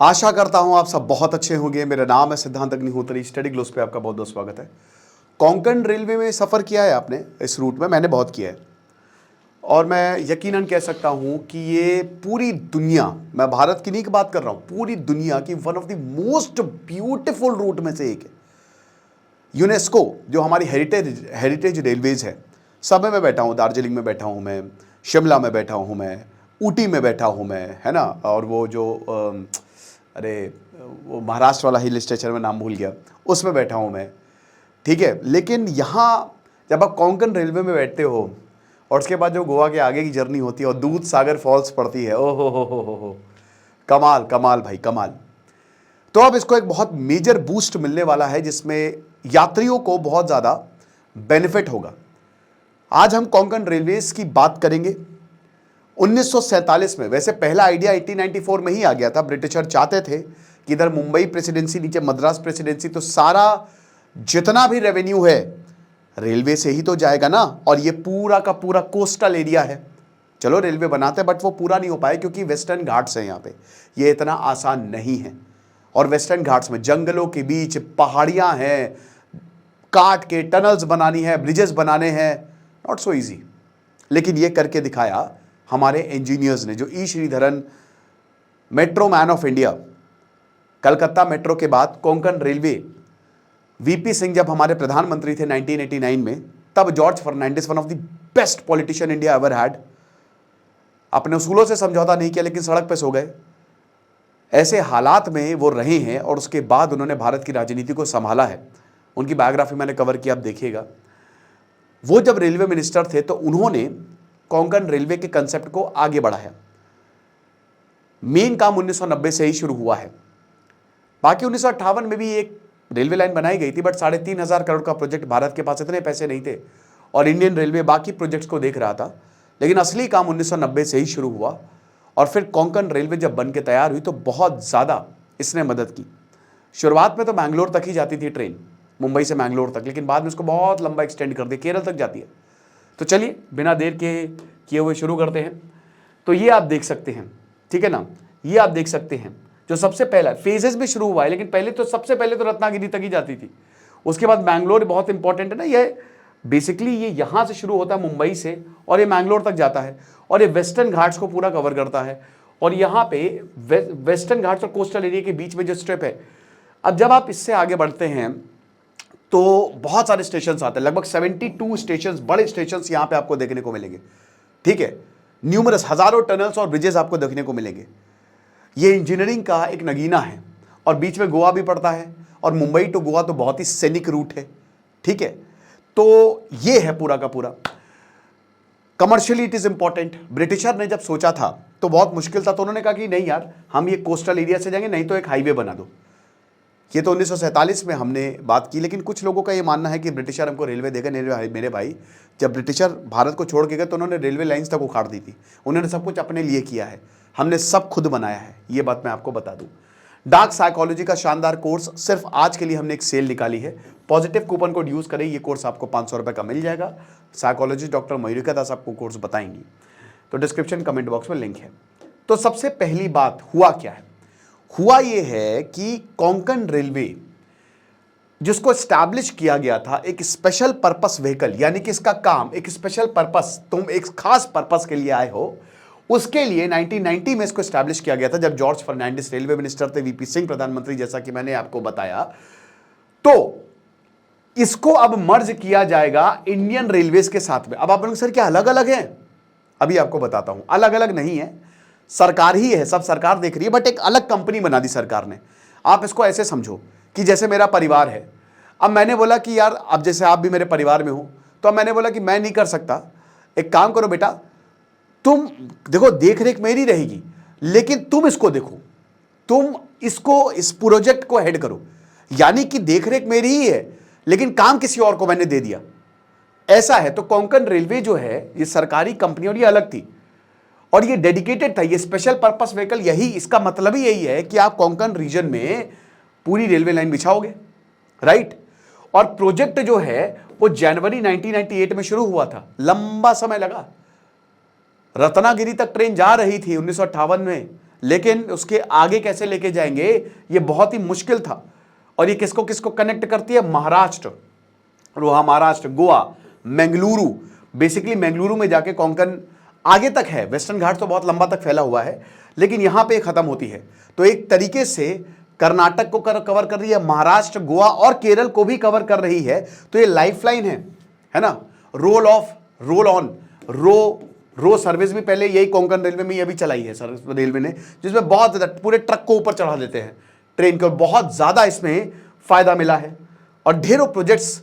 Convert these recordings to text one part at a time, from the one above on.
आशा करता हूं आप सब बहुत अच्छे होंगे। मेरा नाम है सिद्धांत अग्निहोत्री। स्टडी ग्लोस पे आपका बहुत बहुत स्वागत है। कोंकण रेलवे में सफ़र किया है आपने? इस रूट में मैंने बहुत किया है और मैं यकीनन कह सकता हूं कि ये पूरी दुनिया, मैं भारत की नहीं की बात कर रहा हूं, पूरी दुनिया की one of the most beautiful route में से एक है। यूनेस्को जो हमारी हेरिटेज रेलवेज है, सब में मैं बैठा हूँ। दार्जिलिंग में बैठा हूँ मैं, शिमला में बैठा हूँ मैं, ऊटी में बैठा हूँ मैं, है ना। और वो जो वो महाराष्ट्र वाला हिल स्टेशन में नाम भूल गया, उसमें बैठा हूँ मैं, ठीक है। लेकिन यहाँ जब आप कोंकण रेलवे में बैठते हो और उसके बाद जो गोवा के आगे की जर्नी होती है और दूध सागर फॉल्स पड़ती है, ओ हो, कमाल कमाल भाई कमाल। तो अब इसको एक बहुत मेजर बूस्ट मिलने वाला है जिसमें यात्रियों को बहुत ज़्यादा बेनिफिट होगा। आज हम कोंकण रेलवेज की बात करेंगे। 1947 में, वैसे पहला आइडिया 1894 में ही आ गया था। ब्रिटिशर चाहते थे कि इधर मुंबई प्रेसिडेंसी, नीचे मद्रास प्रेसिडेंसी, तो सारा जितना भी रेवेन्यू है रेलवे से ही तो जाएगा ना। और ये पूरा का पूरा कोस्टल एरिया है। चलो रेलवे बनाते बट वो पूरा नहीं हो पाया क्योंकि वेस्टर्न घाट्स है यहाँ पे, ये इतना आसान नहीं है। और वेस्टर्न घाट्स में जंगलों के बीच पहाड़ियाँ हैं, काट के टनल्स बनानी है, ब्रिजेस बनाने हैं, नॉट सो ईजी। लेकिन ये करके दिखाया हमारे इंजीनियर्स ने, जो E Sreedharan, metro man of India. Calcutta metro के बाद कोंकण रेलवे, वीपी सिंह जब हमारे प्रधानमंत्री थे 1989 में, तब George Fernandes, one of the best politician India ever had, अपने उसूलों से समझौता नहीं किया लेकिन सड़क पे सो गए। ऐसे हालात में वो रहे हैं और उसके बाद उन्होंने भारत की राजनीति को संभाला है। उनकी बायोग्राफी मैंने कवर किया, आप देखिएगा। वो जब रेलवे मिनिस्टर थे तो उन्होंने कोंकण रेलवे के कंसेप्ट को आगे बढ़ाया। मेन काम 1990 से ही शुरू हुआ है। बाकी 1958 में भी एक रेलवे लाइन बनाई गई थी, बट 3,500 करोड़ का प्रोजेक्ट, भारत के पास इतने पैसे नहीं थे और इंडियन रेलवे बाकी प्रोजेक्ट्स को देख रहा था। लेकिन असली काम 1990 से ही शुरू हुआ और फिर कोंकण रेलवे जब बन के तैयार हुई तो बहुत ज़्यादा इसने मदद की। शुरुआत में तो मैंगलोर तक ही जाती थी ट्रेन, मुंबई से मैंगलोर तक, लेकिन बाद में उसको बहुत लंबा एक्सटेंड कर दिया, केरल तक जाती है। तो चलिए बिना देर के किए हुए शुरू करते हैं। तो ये आप देख सकते हैं, ठीक है ना, ये आप देख सकते हैं जो सबसे पहला फेजेस में शुरू हुआ है। लेकिन पहले तो सबसे पहले तो रत्नागिरी तक ही जाती थी, उसके बाद मैंगलोर बहुत इंपॉर्टेंट है ना। ये बेसिकली ये यहाँ से शुरू होता है मुंबई से और ये मैंगलोर तक जाता है और ये वेस्टर्न घाट्स को पूरा कवर करता है। और यहाँ पे वेस्टर्न घाट्स और कोस्टल एरिया के बीच में जो स्ट्रिप है, अब जब आप इससे आगे बढ़ते हैं तो बहुत सारे स्टेशन आते हैं, लगभग 72 स्टेशन, बड़े स्टेशन यहाँ पे आपको देखने को मिलेंगे, ठीक है। न्यूमरस, हजारों टनल्स और ब्रिजेस आपको देखने को मिलेंगे। ये इंजीनियरिंग का एक नगीना है और बीच में गोवा भी पड़ता है और मुंबई टू गोवा तो बहुत ही सैनिक रूट है, ठीक है। तो ये है पूरा का पूरा। Commercially it is important. Britisher ने जब सोचा था तो बहुत मुश्किल था, तो उन्होंने कहा कि नहीं यार, हम ये कोस्टल एरिया से जाएंगे, नहीं तो एक हाईवे बना दो। ये तो 1947 में हमने बात की। लेकिन कुछ लोगों का ये मानना है कि ब्रिटिशर हमको रेलवे देगा। मेरे भाई, जब ब्रिटिशर भारत को छोड़ के गए तो उन्होंने रेलवे लाइंस तक उखाड़ दी थी। उन्होंने सब कुछ अपने लिए किया है, हमने सब खुद बनाया है, ये बात मैं आपको बता दूं। डार्क साइकोलॉजी का शानदार कोर्स, सिर्फ आज के लिए हमने एक सेल निकाली है। पॉजिटिव कूपन कोड यूज करें, ये कोर्स आपको 500 रुपये का मिल जाएगा। साइकोलॉजिस्ट डॉक्टर मयूरिका दास आपको कोर्स बताएंगी, तो डिस्क्रिप्शन कमेंट बॉक्स में लिंक है। तो सबसे पहली बात, हुआ क्या है? हुआ ये है कि कोंकण रेलवे जिसको स्टैब्लिश किया गया था एक स्पेशल पर्पस व्हीकल, यानी कि इसका काम एक स्पेशल पर्पस, तुम एक खास पर्पस के लिए आए हो, उसके लिए 1990 में इसको स्टैब्लिश किया गया था जब जॉर्ज फर्नांडिस रेलवे मिनिस्टर थे, वीपी सिंह प्रधानमंत्री, जैसा कि मैंने आपको बताया। तो इसको अब मर्ज किया जाएगा इंडियन रेलवेज के साथ में। अब आप लोग, सर क्या अलग अलग है? अभी आपको बताता हूं, अलग अलग नहीं है, सरकार ही है, सब सरकार देख रही है, बट एक अलग कंपनी बना दी सरकार ने। आप इसको ऐसे समझो कि जैसे मेरा परिवार है। अब मैंने बोला कि यार, अब जैसे आप भी मेरे परिवार में हो, तो अब मैंने बोला कि मैं नहीं कर सकता, एक काम करो बेटा, तुम देखो, देख रेख मेरी रहेगी लेकिन तुम इसको देखो, तुम इसको, इस प्रोजेक्ट को हेड करो। यानी कि देख रेख मेरी ही है लेकिन काम किसी और को मैंने दे दिया, ऐसा है। तो कोंकण रेलवे जो है ये सरकारी कंपनी और ये अलग थी और ये डेडिकेटेड था, ये स्पेशल पर्पस व्हीकल। यही इसका मतलब ही यही है कि आप कोंकण रीजन में पूरी रेलवे लाइन बिछाओगे, राइट। और प्रोजेक्ट जो है वो जनवरी 1998 में शुरू हुआ था, लंबा समय लगा। रत्नागिरी तक ट्रेन जा रही थी 1958 में, लेकिन उसके आगे कैसे लेके जाएंगे ये बहुत ही मुश्किल था। और ये किसको किसको कनेक्ट करती है? महाराष्ट्र, रोहा महाराष्ट्र, गोवा, मंगलुरु। बेसिकली मंगलुरु में जाके कोंकण आगे तक है, वेस्टर्न घाट तो बहुत लंबा तक फैला हुआ है, लेकिन यहां पे खत्म होती है। तो एक तरीके से कर्नाटक को कवर कर रही है, महाराष्ट्र, गोवा और केरल को भी कवर कर रही है। तो ये लाइफलाइन है ना। Roll off, roll on, ro service भी पहले यही कोंकण रेलवे में अभी चलाई है सर्विस रेलवे ने, जिसमें बहुत ज्यादा पूरे ट्रक को ऊपर चढ़ा देते हैं ट्रेन के, और बहुत ज्यादा इसमें फायदा मिला है और ढेरों प्रोजेक्ट्स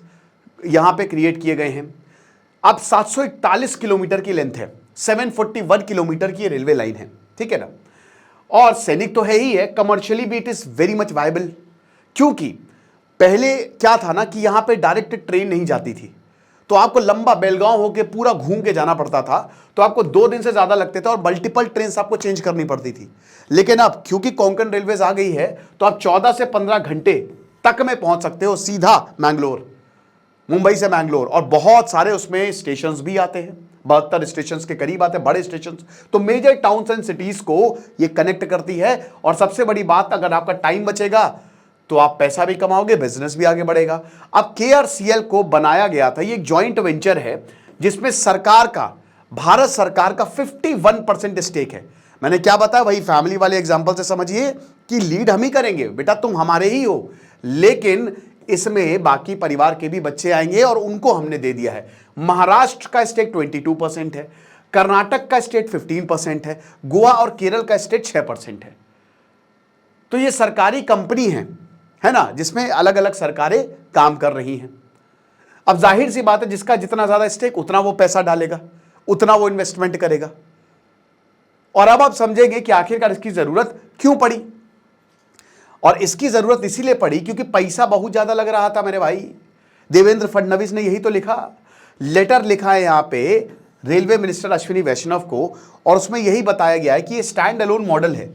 यहां पे क्रिएट किए गए हैं। अब 741 किलोमीटर की लेंथ है, 741 किलोमीटर की रेलवे लाइन है, ठीक है ना। और सैनिक तो है ही है, कमर्शियली भी it is very much viable. क्योंकि पहले क्या था ना कि यहां पे डायरेक्ट ट्रेन नहीं जाती थी, तो आपको लंबा बेलगांव होके पूरा घूम के जाना पड़ता था, तो आपको 2 दिन से ज्यादा लगते थे और मल्टीपल ट्रेन आपको चेंज करनी पड़ती थी। लेकिन अब क्योंकि कोंकण रेलवेज आ गई है, तो आप 14 से 15 घंटे तक में पहुंच सकते हो सीधा मैंगलोर, मुंबई से मैंगलोर। और बहुत सारे उसमें स्टेशंस भी आते हैं, 72 स्टेशंस के करीब आते हैं, बड़े स्टेशंस। तो मेजर टाउन्स एंड सिटीज को ये कनेक्ट करती है। और सबसे बड़ी बात, अगर आपका टाइम बचेगा तो आप पैसा भी कमाओगे, बिजनेस भी आगे बढ़ेगा। अब KRCL को बनाया गया था, ये एक जॉइंट वेंचर है जिसमें सरकार का, भारत सरकार का 51% स्टेक है। मैंने क्या बताया, वही फैमिली वाले एग्जांपल से समझिए कि लीड हम ही करेंगे, बेटा तुम हमारे ही हो, लेकिन इसमें बाकी परिवार के भी बच्चे आएंगे और उनको हमने दे दिया है। महाराष्ट्र का स्टेक 22% है, कर्नाटक का स्टेक 15% है, गोवा और केरल का स्टेक 6% है। तो ये सरकारी कंपनी है ना, जिसमें अलग अलग सरकारें काम कर रही हैं। अब जाहिर सी बात है, जिसका जितना ज्यादा स्टेक उतना वो पैसा डालेगा, उतना वो इन्वेस्टमेंट करेगा। और अब आप समझेंगे कि आखिरकार इसकी जरूरत क्यों पड़ी। और इसकी जरूरत इसीलिए पड़ी क्योंकि पैसा बहुत ज्यादा लग रहा था मेरे भाई। देवेंद्र फडणवीस ने यही तो लिखा, लेटर लिखा है यहां पे रेलवे मिनिस्टर अश्विनी वैष्णव को, और उसमें यही बताया गया है कि ये स्टैंड अलोन मॉडल है,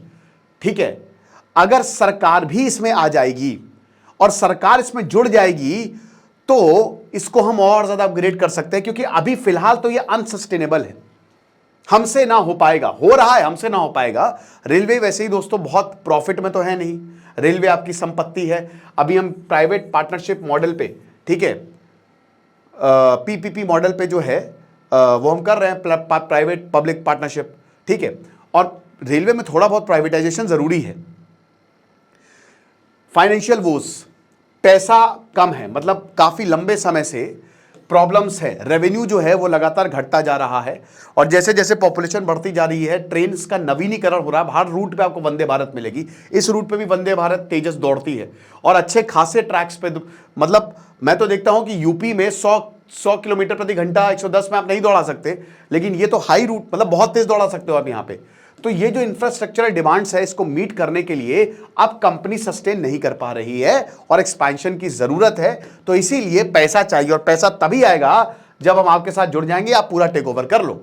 ठीक है। अगर सरकार भी इसमें आ जाएगी और सरकार इसमें जुड़ जाएगी तो इसको हम और ज्यादा अपग्रेड कर सकते हैं, क्योंकि अभी फिलहाल तो ये अनसस्टेनेबल है, हमसे ना हो पाएगा, हो रहा है हमसे ना हो पाएगा। रेलवे वैसे ही दोस्तों बहुत प्रॉफिट में तो है नहीं, रेलवे आपकी संपत्ति है। अभी हम प्राइवेट पार्टनरशिप मॉडल पे, ठीक है, PPP मॉडल पे जो है वो हम कर रहे हैं, प्राइवेट पब्लिक पार्टनरशिप, ठीक है। और रेलवे में थोड़ा बहुत प्राइवेटाइजेशन जरूरी है। फाइनेंशियल वोस, पैसा कम है, मतलब काफी लंबे समय से प्रॉब्लम्स है, रेवेन्यू जो है वो लगातार घटता जा रहा है। और जैसे जैसे पॉपुलेशन बढ़ती जा रही है, ट्रेन का नवीनीकरण हो रहा है। हर रूट पे आपको वंदे भारत मिलेगी, इस रूट पे भी वंदे भारत तेजस दौड़ती है और अच्छे खासे ट्रैक्स पे। मतलब मैं तो देखता हूं कि यूपी में 100 किलोमीटर प्रति घंटा 110 में आप नहीं दौड़ा सकते, लेकिन ये तो हाई रूट, मतलब बहुत तेज दौड़ा सकते हो आप यहाँ पे। तो ये जो इंफ्रास्ट्रक्चरल डिमांड्स है, इसको मीट करने के लिए अब कंपनी सस्टेन नहीं कर पा रही है और एक्सपेंशन की जरूरत है। तो इसीलिए पैसा चाहिए, और पैसा तभी आएगा जब हम आपके साथ जुड़ जाएंगे, आप पूरा टेक ओवर कर लो,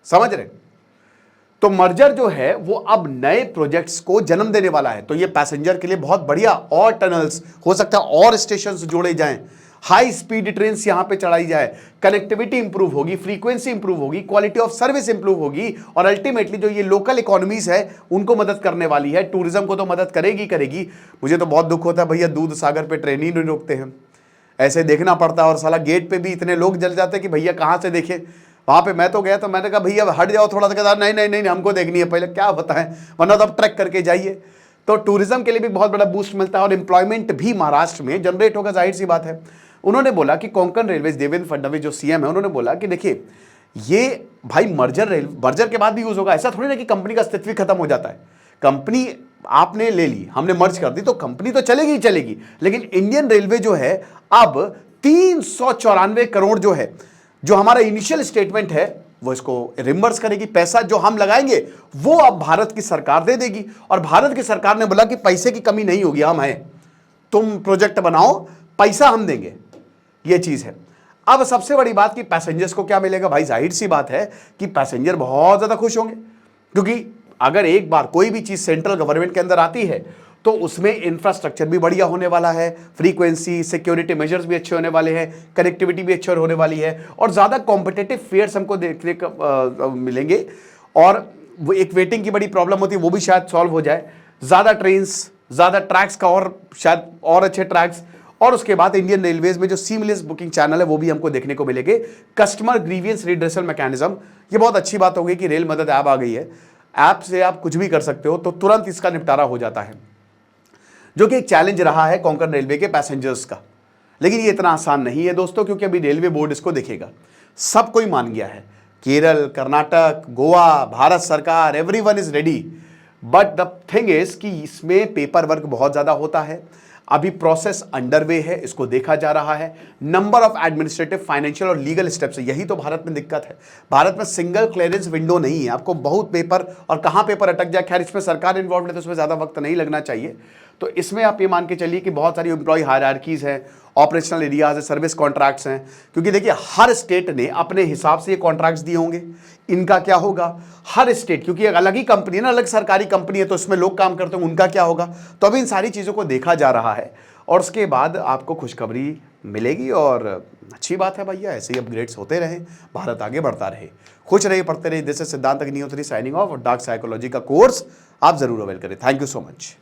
समझ रहे। तो मर्जर जो है वो अब नए प्रोजेक्ट्स को जन्म देने वाला है। तो ये पैसेंजर के लिए बहुत बढ़िया, और टनल्स हो सकता है, और स्टेशन जोड़े जाएं, हाई स्पीड ट्रेन यहां पे चढ़ाई जाए, कनेक्टिविटी इंप्रूव होगी, फ्रीक्वेंसी इंप्रूव होगी, क्वालिटी ऑफ सर्विस इंप्रूव होगी, और अल्टीमेटली जो ये लोकल इकोनॉमीज है उनको मदद करने वाली है। टूरिज्म को तो मदद करेगी। मुझे तो बहुत दुख होता है भैया, दूध सागर पे ट्रेन ही नहीं रोकते हैं, ऐसे देखना पड़ता है, और साला गेट पे भी इतने लोग जल जाते हैं कि भैया कहां से देखे। वहां पे मैं तो गया तो मैंने कहा भैया हट जाओ थोड़ा सा, नहीं हमको देखनी है पहले, क्या बताएं, वरना तो आप ट्रैक करके जाइए। तो टूरिज्म के लिए भी बहुत बड़ा बूस्ट मिलता है और एम्प्लॉयमेंट भी महाराष्ट्र में जनरेट होगा, जाहिर सी बात है। उन्होंने बोला कि कोंकण रेलवे, देवेंद्र फडणवीस जो सीएम है, उन्होंने बोला कि देखिए ये भाई मर्जर के बाद भी यूज होगा, ऐसा थोड़ी ना कि कंपनी का अस्तित्व खत्म हो जाता है। कंपनी आपने ले ली, हमने मर्ज कर दी, तो कंपनी तो चलेगी ही चलेगी, लेकिन इंडियन रेलवे जो है अब 394 करोड़ जो है, जो हमारा इनिशियल स्टेटमेंट है, वो इसको रिम्बर्स करेगी। पैसा जो हम लगाएंगे वो अब भारत की सरकार दे देगी, और भारत की सरकार ने बोला कि पैसे की कमी नहीं होगी, हम हैं, तुम प्रोजेक्ट बनाओ, पैसा हम देंगे, ये चीज है। अब सबसे बड़ी बात कि पैसेंजर्स को क्या मिलेगा। भाई जाहिर सी बात है कि पैसेंजर बहुत ज्यादा खुश होंगे, क्योंकि अगर एक बार कोई भी चीज सेंट्रल गवर्नमेंट के अंदर आती है तो उसमें इंफ्रास्ट्रक्चर भी बढ़िया होने वाला है, फ्रीक्वेंसी, सिक्योरिटी मेजर्स भी अच्छे होने वाले हैं, कनेक्टिविटी भी अच्छी होने वाली है, और ज़्यादा कॉम्पिटिटिव फेयर्स हमको देखने को मिलेंगे, और वो एक वेटिंग की बड़ी प्रॉब्लम होती है, वो भी शायद सॉल्व हो जाए, ज़्यादा ट्रेन्स, ज़्यादा ट्रैक्स का और शायद और अच्छे ट्रैक्स, और उसके बाद इंडियन रेलवेज में जो सीमलेस बुकिंग चैनल है वो भी हमको देखने को मिलेंगे। कस्टमर ग्रीवियंस रिड्रेसल मैकेनिज्म, ये बहुत अच्छी बात हो गई कि रेल मदद ऐप आ गई है, ऐप से आप कुछ भी कर सकते हो, तो तुरंत इसका निपटारा हो जाता है, जो कि एक चैलेंज रहा है कोंकण रेलवे के पैसेंजर्स का। लेकिन ये इतना आसान नहीं है दोस्तों, क्योंकि अभी रेलवे बोर्ड इसको देखेगा। सब कोई मान गया है, केरल, कर्नाटक, गोवा, भारत सरकार, everyone is ready, but the thing is कि इसमें पेपर वर्क बहुत ज़्यादा होता है। अभी प्रोसेस अंडरवे है, इसको देखा जा रहा है। नंबर ऑफ एडमिनिस्ट्रेटिव, फाइनेंशियल और लीगल स्टेप्स है, यही तो भारत में दिक्कत है। भारत में सिंगल क्लियरेंस विंडो नहीं है, आपको बहुत पेपर, और कहाँ पेपर अटक जाए, खैर इसमें सरकार इन्वॉल्व है तो उसमें ज़्यादा वक्त नहीं लगना चाहिए। तो इसमें आप ये मान के चलिए कि बहुत सारी एम्प्लॉय हायरार्कीज हैं, ऑपरेशनल एरियाज है, सर्विस कॉन्ट्रैक्ट्स हैं, क्योंकि देखिए हर स्टेट ने अपने हिसाब से ये कॉन्ट्रैक्ट्स दिए होंगे। इनका क्या होगा, हर स्टेट, क्योंकि एक अलग ही कंपनी है ना, अलग सरकारी कंपनी है, तो इसमें लोग काम करते हैं, उनका क्या होगा। तो अभी इन सारी चीज़ों को देखा जा रहा है, और उसके बाद आपको खुशखबरी मिलेगी। और अच्छी बात है भैया, ऐसे ही अपग्रेड्स होते रहे, भारत आगे बढ़ता रहे। खुश रहिए, पढ़ते रहिए। दिस इज सिद्धांत अग्निहोत्री साइनिंग ऑफ। और डार्क साइकोलॉजी का कोर्स आप जरूर अवेल करें। Thank you so much.